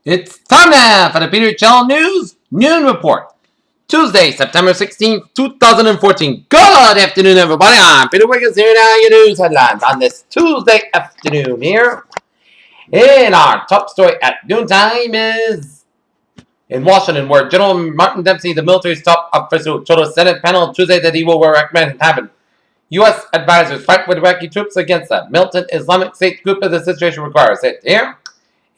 It's time now for the Peter Channel News Noon Report. Tuesday, September 16th, 2014. Good afternoon, everybody. I'm Peter Wiggins here now. Your news headlines on this Tuesday afternoon here. And our top story at noontime is in Washington, where General Martin Dempsey, the military's top official, told a Senate panel Tuesday that he will recommend having U.S. advisors fight with Iraqi troops against the militant Islamic State group if the situation requires it. Here.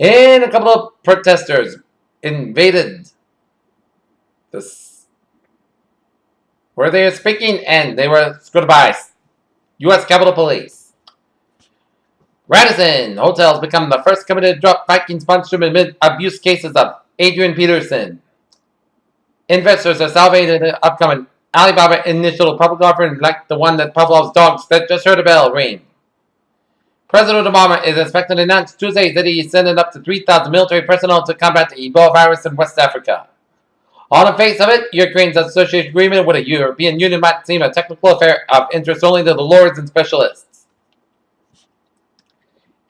And a couple of protesters invaded where they were speaking, and they were escorted by U.S. Capitol Police. Radisson Hotels become the first company to drop Viking sponsorship amid abuse cases of Adrian Peterson. Investors are salivating the upcoming Alibaba initial public offering like the one that Pavlov's dogs that just heard a bell ring. President Obama is expected to announce Tuesday that he is sending up to 3,000 military personnel to combat the Ebola virus in West Africa. On the face of it, Ukraine's association agreement with the European Union might seem a technical affair of interest only to the lords and specialists.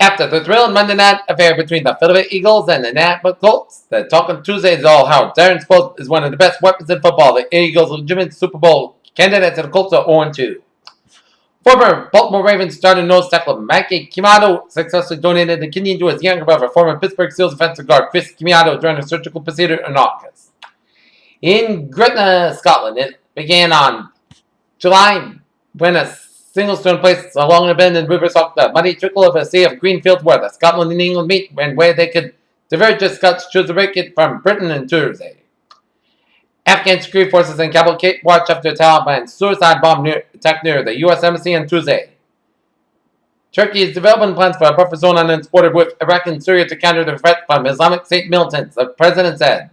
After the thrilling Monday night affair between the Philadelphia Eagles and the Nashville Colts, the talk on Tuesday is all how Darren Sproles is one of the best weapons in football. The Eagles' legitimate Super Bowl candidates and the Colts are 0-2. Former Baltimore Ravens starting nose tackle Mike Kimado successfully donated the kidney to his younger brother, former Pittsburgh Steelers offensive guard Chris Kimado, during a surgical procedure in August. In Gretna, Scotland, it began on July when a single stone placed along the bend in River Sock, the muddy trickle of a sea of green fields where the Scotland and England meet, and where they could diverge as Scots chose to break it from Britain on Tuesday. Afghan security forces in Kabul kept watch after a Taliban suicide bomb attack near the U.S. Embassy on Tuesday. Turkey is developing plans for a buffer zone on its border with Iraq and Syria to counter the threat from Islamic State militants, the president said.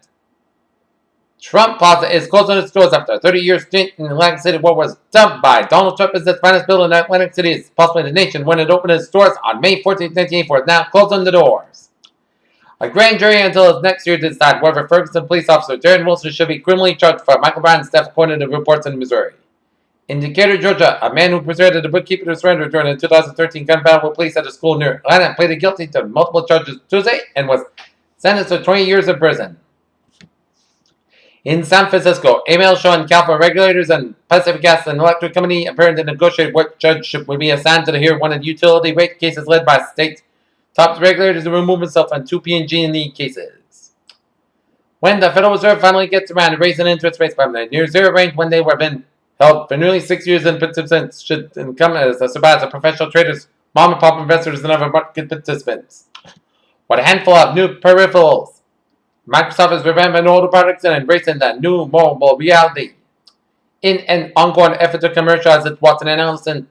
Trump Plaza is closing its doors after a 30-year stint in Atlantic City, what was dubbed by Donald Trump as its finest building in Atlantic City, possibly the nation, when it opened its doors on May 14, 1984, is now closing the doors. A grand jury until next year to decide whether Ferguson police officer Darren Wilson should be criminally charged for Michael Brown's death, according to reports in Missouri. In Decatur, Georgia, a man who persuaded a bookkeeper to surrender during a 2013 gun battle with police at a school near Atlanta pleaded guilty to multiple charges Tuesday and was sentenced to 20 years in prison. In San Francisco, emails showing California regulators and Pacific Gas and Electric Company appearing to negotiate what judge would be assigned to hear one of the utility rate cases led by states. Top regulators to remove himself on two PG&E cases. When the Federal Reserve finally gets around to raising interest rates from the near zero range when they were been held for nearly 6 years, and participants should come as a surprise of professional traders, mom and pop investors, and other market participants. What a handful of new peripherals. Microsoft is revamping older products and embracing the new mobile reality. In an ongoing effort to commercialize its Watson Analysis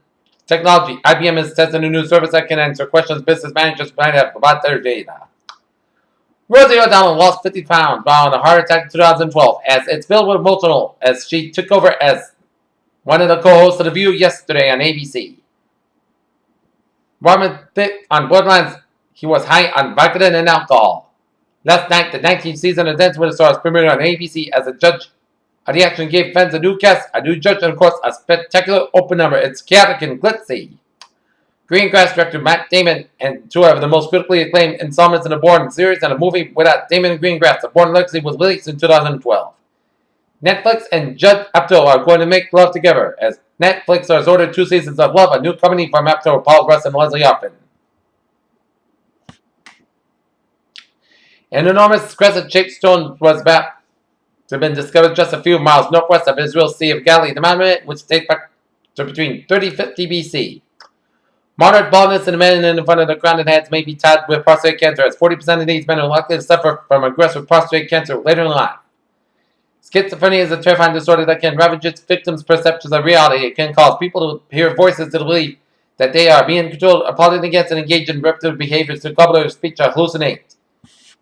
technology, IBM is testing a new service that can answer questions business managers might have about their data. Rosie O'Donnell lost 50 pounds following a heart attack in 2012 as it's filled with emotional as she took over as one of the co-hosts of The View yesterday on ABC. Robin Thicke on Borderlands, he was high on Vicodin and alcohol. Last night, the 19th season of Dance with the Stars premiered on ABC as a judge. The action gave fans a new cast, a new judge, and of course, a spectacular open number. It's chaotic and glitzy. Greengrass director Matt Damon and two of the most critically acclaimed installments in the Bourne series and a movie without Damon and Greengrass, The Bourne Legacy, was released in 2012. Netflix and Judd Apatow are going to make love together, as Netflix has ordered 2 seasons of Love, a new company from Apatow, Paul Russ, and Leslie Hoffman. An enormous crescent-shaped stone was about to have been discovered just a few miles northwest of Israel's Sea of Galilee, the monument which dates back to between 30 and 50 BC. Moderate baldness in the men in front of the crowned heads may be tied with prostate cancer, as 40% of these men are likely to suffer from aggressive prostate cancer later in life. Schizophrenia is a terrifying disorder that can ravage its victims' perceptions of reality. It can cause people to hear voices to believe that they are being controlled, applauded against, and engage in repetitive behaviors to cover their speech or hallucinate.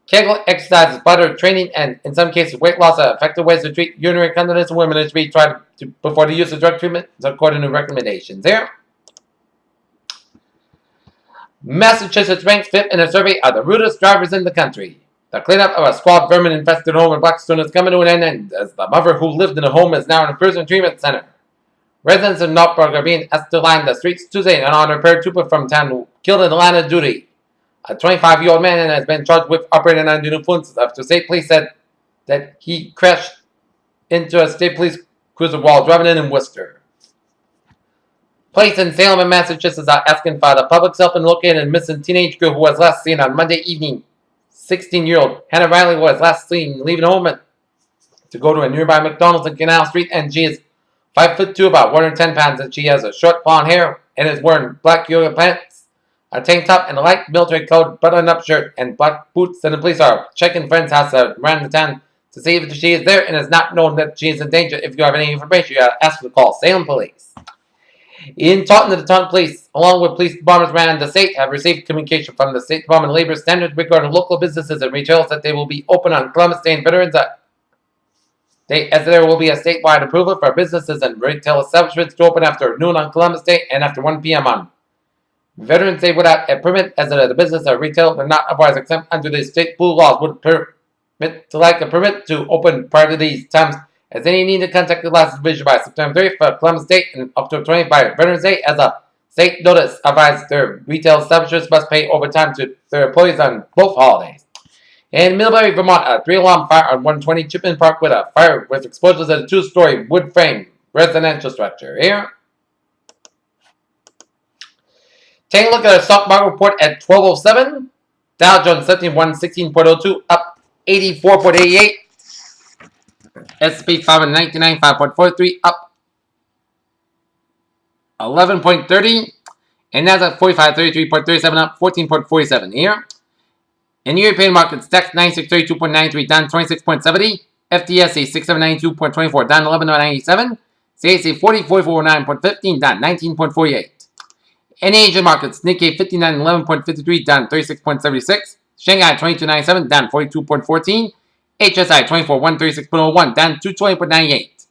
Kegel exercises, bladder training, and in some cases weight loss are effective ways to treat urinary incontinence in women and should be tried before the use of drug treatment, according to recommendations. Here, Massachusetts ranks 5th in a survey of the rudest drivers in the country. The cleanup of a squad vermin-infested home in Blackstone is coming to an end, as the mother who lived in the home is now in a prison treatment center. Residents of Northbrook are being asked to line the streets Tuesday in honor of a paratrooper from town who killed an Atlanta duty. A 25-year-old man has been charged with operating under the influence after state police said that he crashed into a state police cruiser while driving in Worcester. Police in Salem and Massachusetts are asking for the public's help in locating a missing teenage girl who was last seen on Monday evening. 16-year-old Hannah Riley was last seen leaving home to go to a nearby McDonald's on Canal Street, and she is 5'2", about 110 pounds, and she has a short blonde hair and is wearing black yoga pants, a tank top, and a light military-colored button-up shirt and black boots. And the police are checking friends' house around the town to see if she is there, and it's not known that she is in danger. If you have any information, you gotta ask for the call. Salem Police. In Taunton, the Taunton Police, along with police departments around the state, have received communication from the State Department of Labor Standards regarding local businesses and retailers that they will be open on Columbus Day and Veterans Day, as there will be a statewide approval for businesses and retail establishments to open after noon on Columbus Day and after 1 p.m. on Veterans Day without a permit, as the business or retail are not otherwise exempt under the state blue laws would permit to like a permit to open prior to these times, as any need to contact the license division by September 30th for Columbus Day and October 20th by Veterans Day, as a state notice advised their retail establishments must pay overtime to their employees on both holidays. In Middlebury, Vermont, a 3-alarm fire on 120 Chipman Park with a fire with explosions at a 2-story wood frame residential structure. Here, take a look at our stock market report at 12:07. Dow Jones 116.02, up 84.88. S&P 599, 5.43, up 11.30. And Nasdaq 4533.37, up 14.47. Here, in European markets, DAX 9632.93, down 26.70. FTSE 6792.24, down 11.97. CAC 4044.9.15, down 19.48. In Asian markets, Nikkei 5911.53, down 36.76. Shanghai 2297, down 42.14. HSI 24136.01, down 220.98.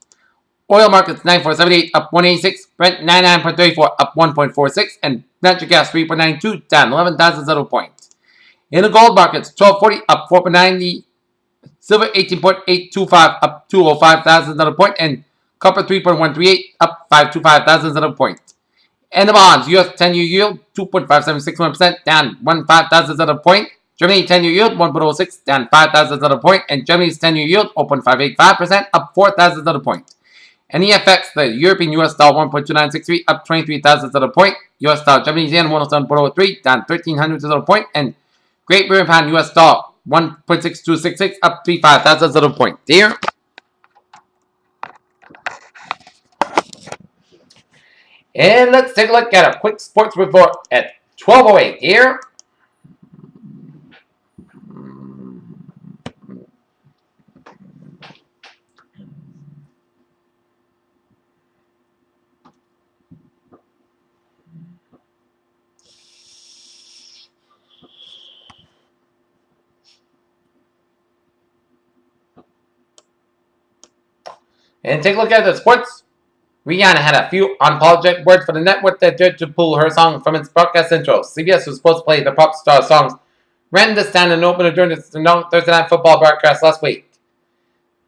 Oil markets 9478, up 186. Brent 99.34, up 1.46. And natural gas 3.92, down 11,000 points. In the gold markets, 1240, up 4.90. Silver 18.825, up 205,000 point. And copper 3.138, up 525,000 point. And the bonds, US 10-year yield 2.5761%, down 15,000 point. Germany 10-year yield 1.06, down 5,000 point. And Germany's 10-year yield 0.585%, up 4,000 point. And the FX, the European US dollar 1.2963, up 23,000 point. US dollar Japanese yen 107.03, down 1,300 point. And Great Britain pound US dollar 1.6266, up 35,000 point. There. And let's take a look at a quick sports report at 12:08 here. And take a look at the sports. Rihanna had a few unapologetic words for the network that dared to pull her song from its broadcast intro. CBS was supposed to play the pop star songs, ran this down and opener during the Thursday Night Football broadcast last week.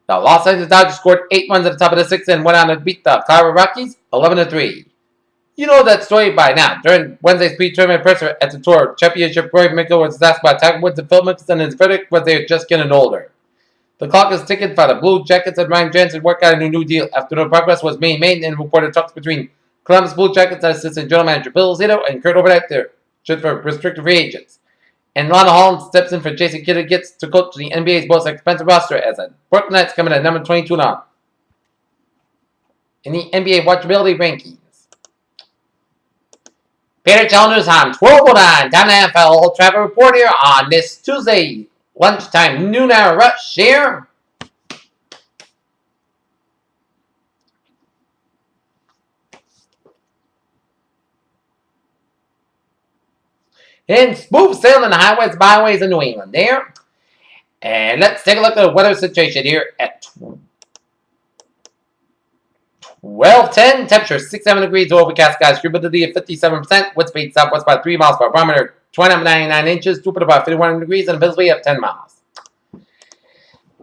The Los Angeles Dodgers scored 8 runs at the top of the 6th and went on to beat the Colorado Rockies 11-3. You know that story by now. During Wednesday's pre-tournament presser at the Tour Championship, Rory McIlroy was asked by Tiger Woods and Phil Mickelson, and his verdict was they were just getting older. The clock is ticking for the Blue Jackets and Ryan Jensen work out a new deal after no progress was being made in reported talks between Columbus Blue Jackets and assistant general manager Bill Zito and Kurt Overbeck for restricted free agents. And Lana Holland steps in for Jason Kidd, gets to coach the NBA's most expensive roster as the Brooklyn Nets come in at number 22 now in the NBA watchability rankings. Peter Chalmers on 12:09. Down the NFL travel report here on this Tuesday. Lunchtime, noon hour rush here. And smooth sailing the highways and byways in New England there. And let's take a look at the weather situation here at 12:10. Temperature 67 degrees, overcast skies, humidity of 57%, wind speed southwest by 3 miles per barometer. 99 inches, stupid about 51 degrees, and visibility of 10 miles.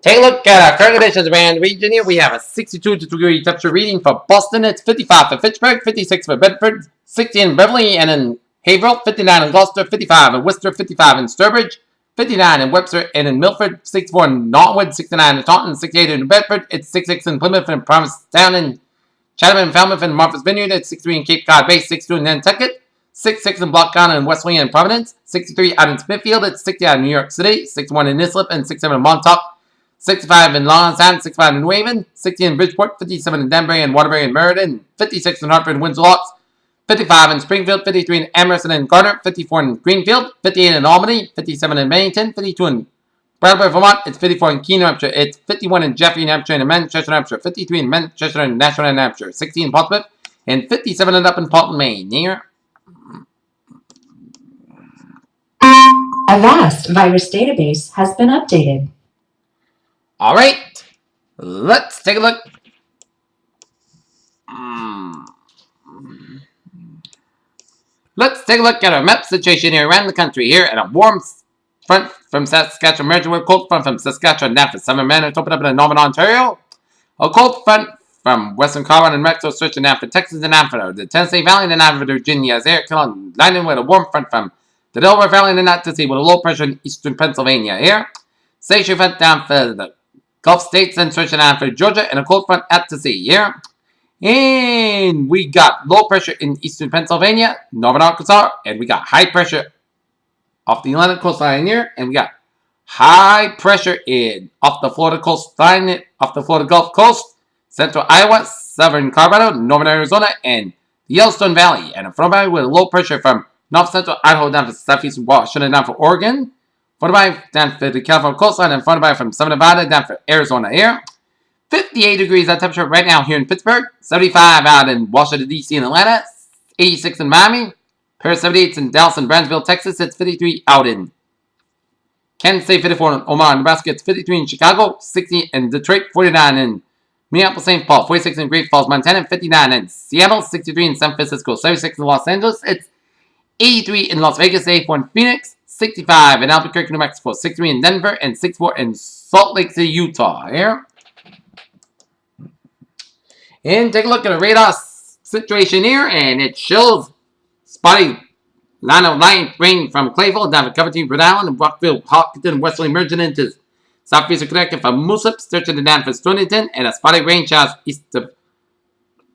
Take a look at our current conditions around the region here. We have a 62-degree temperature reading for Boston. It's 55 for Fitchburg, 56 for Bedford, 60 in Beverly, and in Haverhill, 59 in Gloucester, 55 in Worcester, 55 in Sturbridge, 59 in Webster and in Milford, 64 in Norwood, 69 in Taunton, 68 in Bedford, it's 66 in Plymouth and Provincetown and Chatham and Falmouth and Martha's Vineyard, it's 63 in Cape Cod Bay, 62 in Nantucket, 66 in Block County and West Wing and Providence, 63 out in Smithfield, it's 60 out in New York City, 61 in Islip and 67 in Montauk, 65 in Long Island, 65 in Waven, 60 in Bridgeport, 57 in Danbury and Waterbury and Meriden, 56 in Hartford and Windsor Locks, 55 in Springfield, 53 in Emerson and Gardner, 54 in Greenfield, 58 in Albany, 57 in Bennington, 52 in Bradford, Vermont, it's 54 in Keene, New Hampshire, it's 51 in Jeffrey, New Hampshire, and in Manchester, New Hampshire, 53 in Manchester and Nashua, New Hampshire, 60 in Portsmouth, and 57 and up in Portland, Maine. Here. Avast virus database has been updated. All right, let's take a look. Let's take a look at our map situation here around the country here at a warm front from Saskatchewan merging with a cold front from Saskatchewan down for southern Manitoba up in Northern Ontario. A cold front from western Colorado and Mexico stretching down for Texas and Africa, the Tennessee Valley and Africa, Virginia as air lining with a warm front from the Delaware Valley and not to sea with a low pressure in eastern Pennsylvania here. Station front down for the Gulf States and stretching down for Georgia and a cold front out to sea here. And we got low pressure in eastern Pennsylvania, northern Arkansas, and we got high pressure off the Atlantic coastline here, and we got high pressure in off the Florida coastline, off the Florida Gulf Coast, central Iowa, southern Colorado, northern Arizona, and the Yellowstone Valley. And a front by with low pressure from north central Idaho down for southeast Washington down for Oregon, front by down for the California coastline, and front by from southern Nevada down for Arizona here. 58 degrees at temperature right now here in Pittsburgh, 75 out in Washington, D.C. and Atlanta, 86 in Miami, Paris 78 in Dallas and Brownsville, Texas, it's 53 out in Kansas City, 54 in Omaha, Nebraska, it's 53 in Chicago, 60 in Detroit, 49 in Minneapolis, St. Paul, 46 in Great Falls, Montana, 59 in Seattle, 63 in San Francisco, 76 in Los Angeles, it's 83 in Las Vegas, 84 in Phoenix, 65 in Albuquerque, New Mexico, 63 in Denver, and 64 in Salt Lake City, Utah here. And take a look at the radar situation here, and it shows spotty line of light rain from Clayville down to Covington, Rhode Island, and Brockville, Hopkinton, westerly merging into southeastern Connecticut from Moosup, stretching it down for Stonington, and a spotty rain showers east of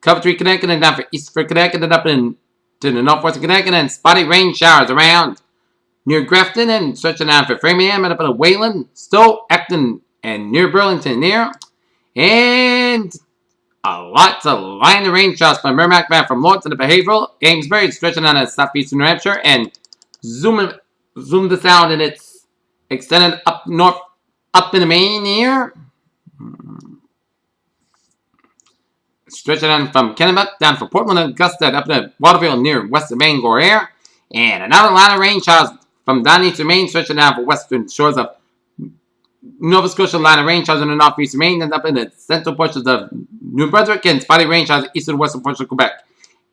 Coventry, Connecticut, and down for Eastford, Connecticut, and up to the northwestern Connecticut, and spotty rain showers around near Grafton, and stretching down for Framingham, and up in Wayland, Stowe, Acton, and near Burlington there. And lots of line of rain showers from Merrimack Valley from Lawrence to the Behavioral, Amesbury, stretching on southeastern New Hampshire, and zoom this out, and it's extended up north, up in Maine here. Stretching on from Kennebec down for Portland, Augusta, up to Waterville near west of Bangor here. And another line of rain showers from down eastern Maine, stretching down for western shores of Nova Scotia, line of rain showers in the northeastern Maine, and up in the central portions of New Brunswick, and spotty rain showers eastern and western portions of Quebec.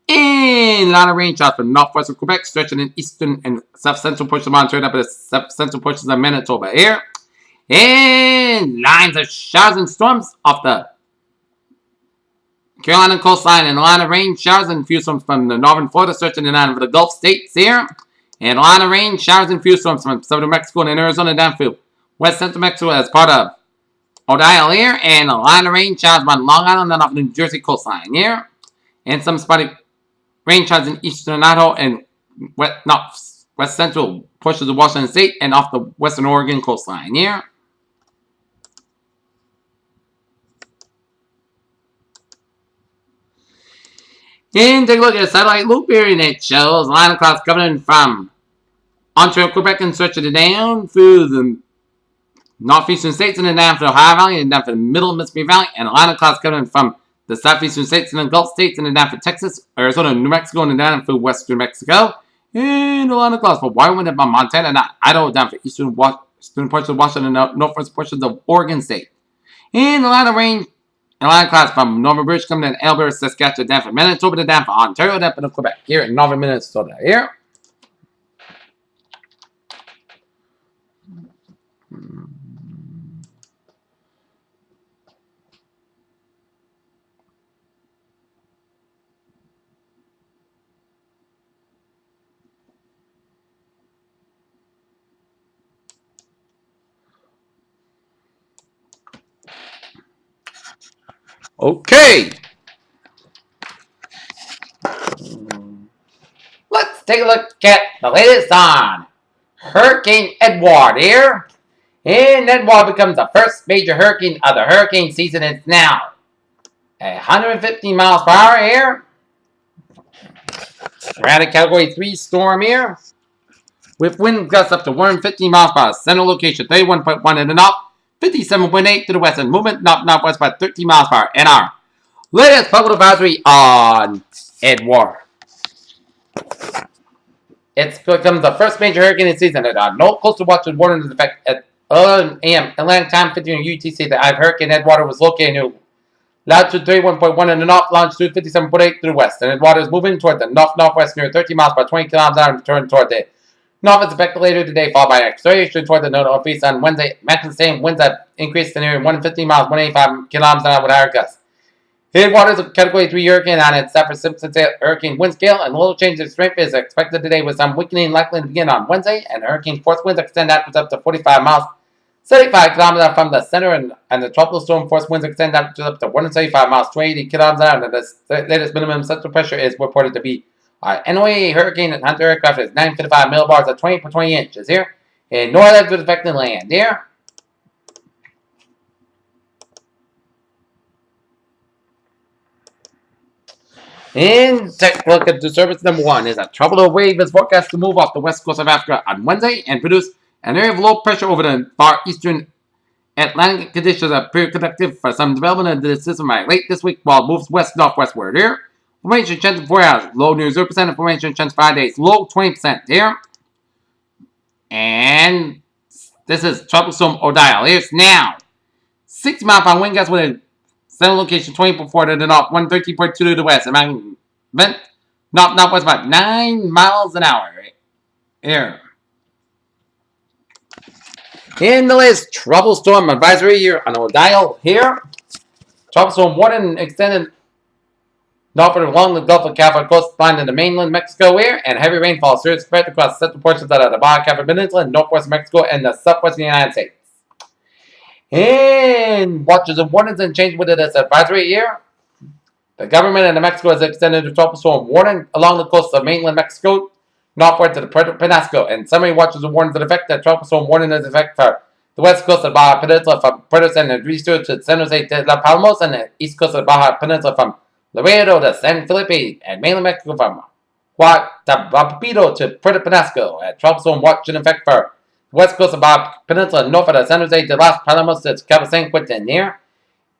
And line of rain showers from northwestern Quebec, stretching in eastern and south central portions of Montreal, up in the south central portions of Manitoba here. And lines of showers and storms off the Carolina coastline, and a line of rain showers and few storms from the northern Florida, stretching in over the Gulf states here. And a line of rain showers and few storms from southern Mexico and Arizona down through west central Mexico as part of Odile here, and a line of rain showers on Long Island and off the New Jersey coastline here, and some spotty rain showers in eastern Idaho and west central portions of Washington State and off the western Oregon coastline here. And take a look at a satellite loop here, and it shows a line of clouds coming from Ontario, Quebec, and stretching it down through the northeastern states and then down for the Ohio Valley and down for the middle of Mississippi Valley, and a line of clouds coming from the southeastern states and the Gulf states and then down for Texas, Arizona, New Mexico, and then down for western Mexico. And a line of clouds for Wyoming and Montana, and Idaho, down for eastern portions of Washington and northwest portions of Oregon State. And a line of rain, and a line of clouds from northern British coming in Alberta, Saskatchewan, down for Manitoba, down for Ontario, down for Quebec. Here in northern Minnesota. Here. Okay. Let's take a look at the latest on Hurricane Edward here. And Edward becomes the first major hurricane of the hurricane season. It's now 115 miles per hour here. We're at a Category 3 storm here. With wind gusts up to 115 miles per hour. Center location 31.1 in the north, 57.8 to the west, and movement northwest by 13 miles per hour. And our latest public advisory on Edward. It's become the first major hurricane in the season. No coastal watch was warned in effect at 11 a.m. Atlantic time, 15 UTC. The Hurricane Edward was located in latitude 31.1 in the north, longitude 57.8 to the west. And Edward is moving toward the north-northwest near 30 miles per 20 kilometers an hour and return toward the north is expected later today, followed by acceleration toward the northeast on Wednesday. Maximum sustained winds have increased to near 115 miles, 185 kilometers an hour with higher gusts. Edward is a Category 3 hurricane on its Saffir-Simpson hurricane wind scale, and little change in strength is expected today with some weakening likely to begin on Wednesday, and hurricane force winds extend outwards up to 45 miles, 75 kilometers from the center, and the tropical storm force winds extend outwards up to 175 miles, 280 kilometers an hour, and the latest minimum central pressure is reported to be NOAA Hurricane Hunter aircraft is 955 millibars at 20 per 20 inches here, and no other to affect the land here. And take a look at disturbance number 1 is a tropical wave is forecast to move off the west coast of Africa on Wednesday and produce an area of low pressure over the far eastern Atlantic. Conditions are pretty conducive for some development of the system by late this week while it moves west-northwestward here. Formation chance in 4 hours, low near 0%, and formation chance 5 days, low 20% here. And this is tropical storm Odile. Here's now 60 mile per hour wind gusts with a center location 20.4 to the north, 113.2 to the west, and vent northwest about 9 miles an hour here. In the latest tropical storm advisory here on Odile here, tropical storm warning extended northward along the Gulf of California coastline in the mainland Mexico here, and heavy rainfall is spread across central portions of the Baja California Peninsula, northwest Mexico, and the southwestern United States. And watches and warnings and change with this advisory here. The government of Mexico has extended the tropical storm warning along the coast of mainland Mexico, northward to the Puerto Penasco. And summary watches and warnings that affect the tropical storm warning is effect for the west coast of the Baja Peninsula from Puerto San Luis to San Jose de La Palmos, and the east coast of the Baja Peninsula from Laredo to San Felipe, and mainland Mexico from Guatapito to Puerto Penasco. A tropical storm watch in effect for west coast of Baja Peninsula, north of the San Jose de Las Palmas to Cabo San Quintin near.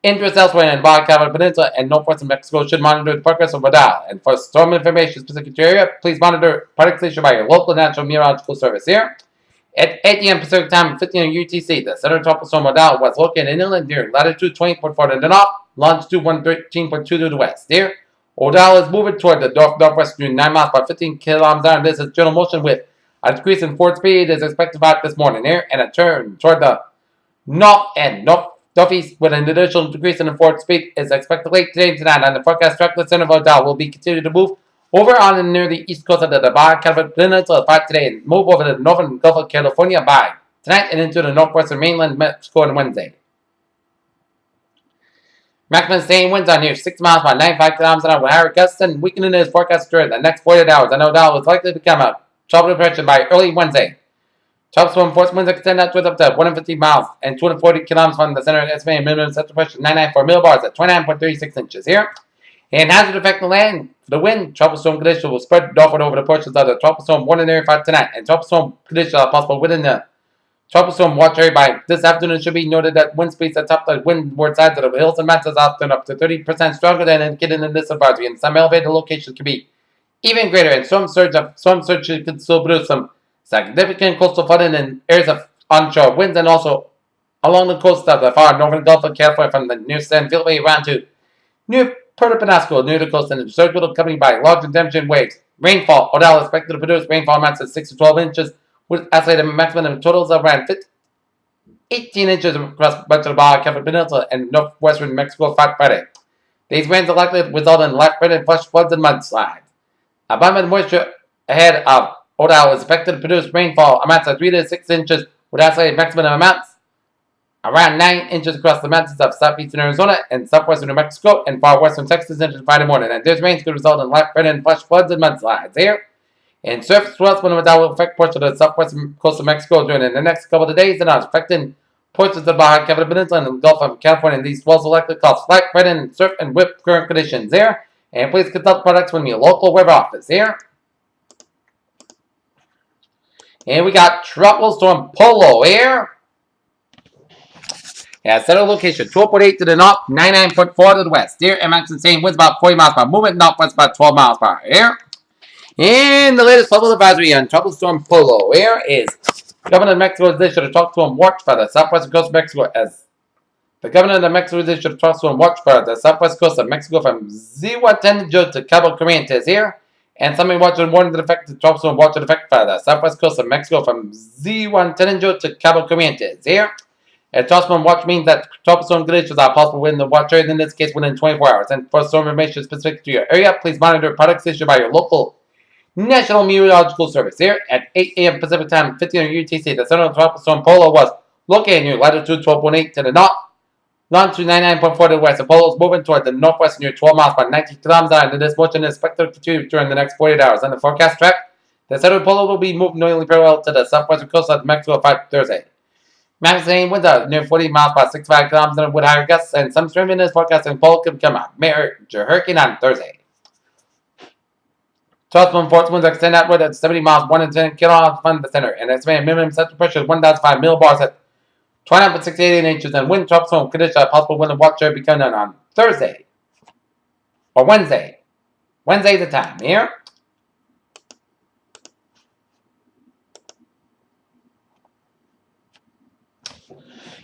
Interest elsewhere in Baja California Peninsula and northwestern Mexico should monitor the progress of Odile. And for storm information specific to your area, please monitor participation by your local National Meteorological Service here. At 8 a.m. Pacific Time, 15 UTC, the center tropical storm Odile was located in inland near latitude 20.4 to the north, longitude 113.2 to the west. Here, Odile is moving toward the northwest near 9 miles by 15 kilometers an hour. This is general motion with a decrease in forward speed is expected about this morning here, and a turn toward the north and northeast with an additional decrease in the forward speed is expected late today and tonight. On the forecast track, the center of Odile will be continued to move over on and near the east coast of the Baja California Peninsula by today and move over the northern Gulf of California by tonight and into the northwestern mainland Mexico on Wednesday. Maximum sustained winds are near 6 miles by 95 kilometers an hour with higher gusts and weakening is forecast during the next 48 hours. And Odile is likely to become a tropical depression by early Wednesday. Tropical storm force winds extend out to up to 150 miles and 240 kilometers from the center of estimated minimum central pressure 994 millibars at 29.36 inches here. And as it affects the land, the wind, tropical storm conditions will spread northward over the portions of the tropical storm warning area for tonight. And tropical storm conditions are possible within the tropical storm watch area by this afternoon. It should be noted that wind speeds atop the windward sides of the hills and mountains are often up to 30% stronger than indicated in this advisory. And some elevated locations can be even greater. And storm surge could still produce some significant coastal flooding in areas of onshore winds and also along the coast of the far northern Gulf of California from the near San Felipe around to near Puerto Penasco near the coast, and the surge will be accompanied by large redemption waves. Rainfall, Odile is expected to produce rainfall amounts of 6 to 12 inches with estimated maximum totals of around 18 inches across much of the Baja California Peninsula and northwestern Mexico Friday. These rains are likely to result in life-threatening flash floods and mudslides. Abundant moisture ahead of Odile is expected to produce rainfall amounts of 3 to 6 inches with estimated maximum amounts around 9 inches across the mountains of southeastern Arizona and southwestern New Mexico and far western Texas into Friday morning. And this rain could result in light rain and flash floods and mudslides here. And surface swells that will affect portions of the southwestern coast of Mexico during the next couple of days and are affecting portions of the Baja California Peninsula and the Gulf of California. And these swells will likely cause light rain and surf and whip current conditions here. And please consult products from your local weather office here. And we got Tropical Storm Polo here. Yeah, settled location 12.8 to the north, 99.4 to the west. Here, and maximum same winds about 40 miles per hour. Movement northwest about 12 miles per hour. Here. And the latest level advisory on Tropical Storm Polo here is Governor of Mexico is issued a tropical storm watch for the southwestern coast of Mexico as the Governor of Mexico is issued a tropical storm watch for the southwest coast of Mexico from Zihuatanejo to Cabo Corrientes here. And somebody watch and warning to the effect the tropical storm watch in effect for the southwest coast of Mexico from Zihuatanejo to Cabo Corrientes here. A tropical storm watch means that tropical storm conditions are possible within the watch area, in this case within 24 hours. And for storm information specific to your area, please monitor products issued by your local National Meteorological Service. Here at 8 a.m. Pacific Time, 1500 UTC, the center of Tropical Storm Polo was located near latitude 12.8 to the north, longitude 99.4 to the west. The Polo is moving toward the northwest near 12 miles per 90 kilometers, and this motion is expected to continue during the next 48 hours. On the forecast track, the center of Polo will be moving northerly parallel to the southwestern coast of Mexico by Thursday. Maximum winds are near 40 miles per 65 kilometers with higher gusts, and some strength in this forecast and Polo could become a major hurricane on Thursday. Tropical force winds extend outward at 70 miles, 1 in 10 kilometers from the center, and estimated minimum central pressure is 1,005 millibars at 29.68 inches, and wind tropical conditions are possible when the watch area beginning on Thursday or Wednesday. Wednesday the time here.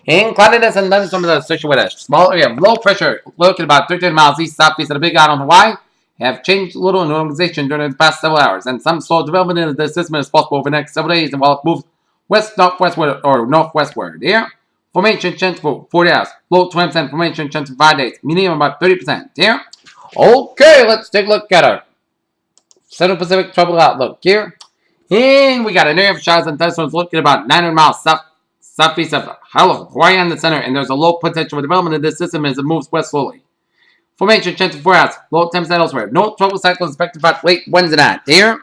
In cloudiness and thunderstorms are associated with a small area of low pressure located about 13 miles east southeast of the Big Island of Hawaii have changed little in organization during the past several hours, and some slow development in the system is possible over the next several days, and while it moves west-northwestward or northwestward. Here, formation chance for 40 hours, low 20% formation chance for 5 days, medium about 30%. Here, okay, let's take a look at our Central Pacific Tropical Outlook here. And we got an area of showers and thunderstorms located about 900 miles southeast of Hawaii in the center, and there's a low potential for development of this system as it moves west slowly. Formation chance of 4 hours, low 10% elsewhere. No tropical cyclone expected about late Wednesday night. Here.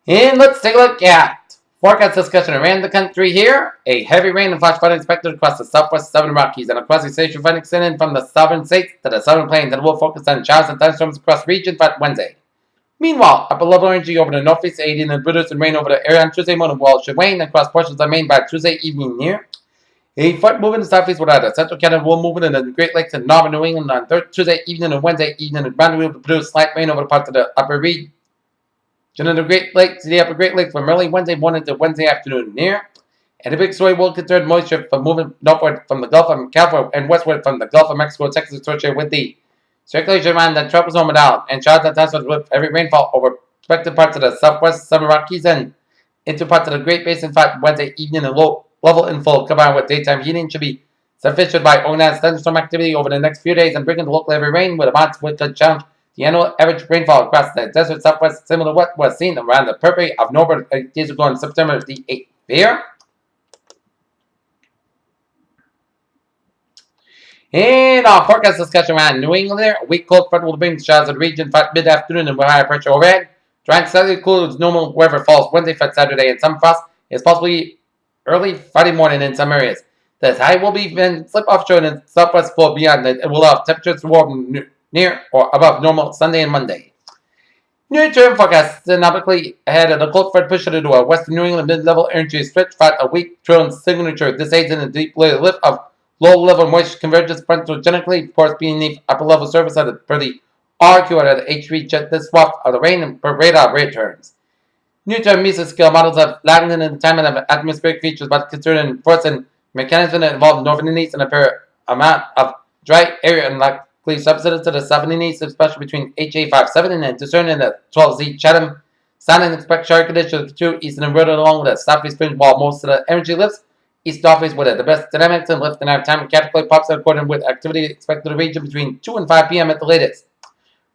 And let's take a look at forecast discussion around the country here. A heavy rain and flash flooding expected across the southwest southern Rockies and across the station front extending from the southern states to the southern plains, and will focus on showers and thunderstorms across regions by Wednesday. Meanwhile, upper level energy over the northeast aiding and produce and rain over the area on Tuesday morning, while it should wane across portions of Maine by Tuesday evening near. A front moving southeast will add a central Canada will move in the Great Lakes and northern New England on Tuesday evening and Wednesday evening, and boundary will produce slight rain over the parts of the upper region of the Great Lakes to the upper Great Lakes from early Wednesday morning to Wednesday afternoon near. And a big story will concern moisture from moving northward from the Gulf of California and westward from the Gulf of Mexico and Texas associated with the circulation around the tropical zone model and showers and thunderstorms with heavy rainfall over respective parts of the southwest southern Rockies and into parts of the Great Basin. Wednesday evening and low level inflow combined with daytime heating should be sufficient by organized thunderstorm activity over the next few days and bringing the local heavy rain with amounts which could challenge the annual average rainfall across the desert southwest, similar to what was seen around the periphery of Northern days ago on September the 8th. Here. And our forecast discussion around New England there. A weak cold front will bring showers in the region mid-afternoon and with higher pressure overhead. Drying slightly cool as normal weather falls Wednesday for Saturday, and some frost is possibly early Friday morning in some areas. The high will be slip offshore in the southwest floor beyond that. It will have temperatures warm near or above normal Sunday and Monday. Near-term forecast synoptically ahead of the cold front pushing into a western New England mid-level energy stretch fight a weak trailing signature. This aids in the deep lift of low-level moisture convergence frontogenically, of course, beneath upper-level surface of the per the RQ at the H3 jet this swath of the rain and per radar returns. Near-term mesoscale models have lagging in the timing of atmospheric features, but concerning force and mechanism that involve northern east and a fair amount of dry area and likely subsidence to the southern east, especially between HA57 and discerning the 12Z Chatham. Sound and expect shower conditions to east and eroded along with a southeast fringe, while most of the energy lifts east northeast with the best dynamics and lift and our time category pops according with activity expected to region between 2 and 5 p.m. at the latest.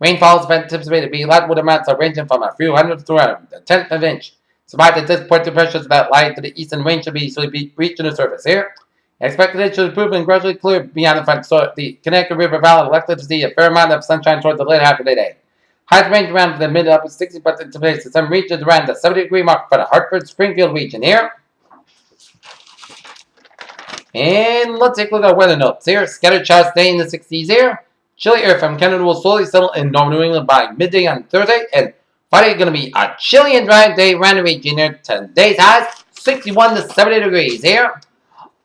Rainfall is anticipated to be light with amounts ranging from a few hundred to around a tenth of an inch. Survived at this point, depressions that lie to the east and rain should be easily reached to the surface here. Expected it should improve and gradually clear beyond the front, so the Connecticut River Valley elected to see a fair amount of sunshine towards the later half of the day. Highs range around the mid upper 60s, but in places some regions around the 70-degree mark for the Hartford-Springfield region here. And let's take a look at weather notes here. Scattered showers stay in the 60s here. Chilly air from Canada will slowly settle in northern New England by midday on Thursday, and Friday going to be a chilly and dry day around the region here. Today's highs 61 to 70 degrees here.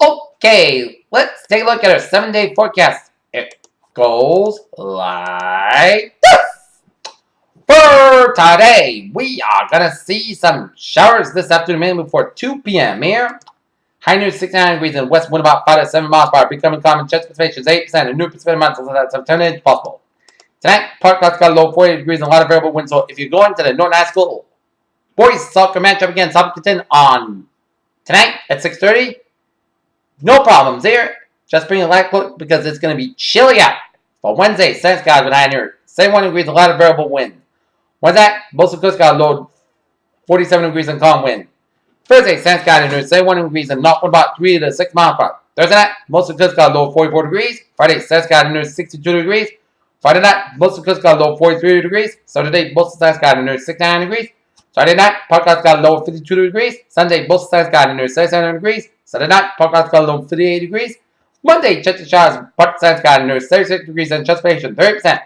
Okay, let's take a look at our 7-day forecast. It goes like this. For today, we are going to see some showers this afternoon before 2 p.m. here. High near 69 degrees and west wind about 5 to 7 miles per hour. Becoming common. Chest precipitation is 8% and new precipitation amounts of 10 inches possible. Tonight, park clouds got a low of 40 degrees and a lot of variable wind. So if you're going to the Norton High School boys soccer matchup against Hopkinton on tonight at 6:30, no problems here. Just bring a light cloak because it's going to be chilly out. For Wednesday, sun skies with high near 71 degrees and a lot of variable wind. Wednesday, most of the coast got a low of 47 degrees and calm wind. Thursday, sun skies near 71 degrees and not about 3 to 6 miles per hour. Thursday night, most of the coast got a low of 44 degrees. Friday, sun skies near 62 degrees. Friday night, most of the coast got a low of 43 degrees. Saturday, most of the sun skies near 69 degrees. Saturday night, park clouds got a low of 52 degrees. Sunday, most of the sun skies near 67 degrees. Saturday night, park clouds got a low of 58 degrees. Monday, chance of showers, part sun sky near 36 degrees and precipitation 30%.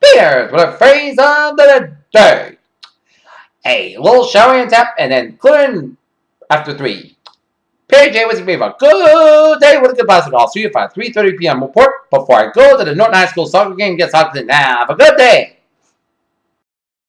Here's what a phrase of the day. A little showery and tap, and then clearing after 3. Perry J was me a good day with a good positive. I'll see you at 3:30 p.m. report before I go to the Norton High School soccer game. Gets out to now. Have a good day.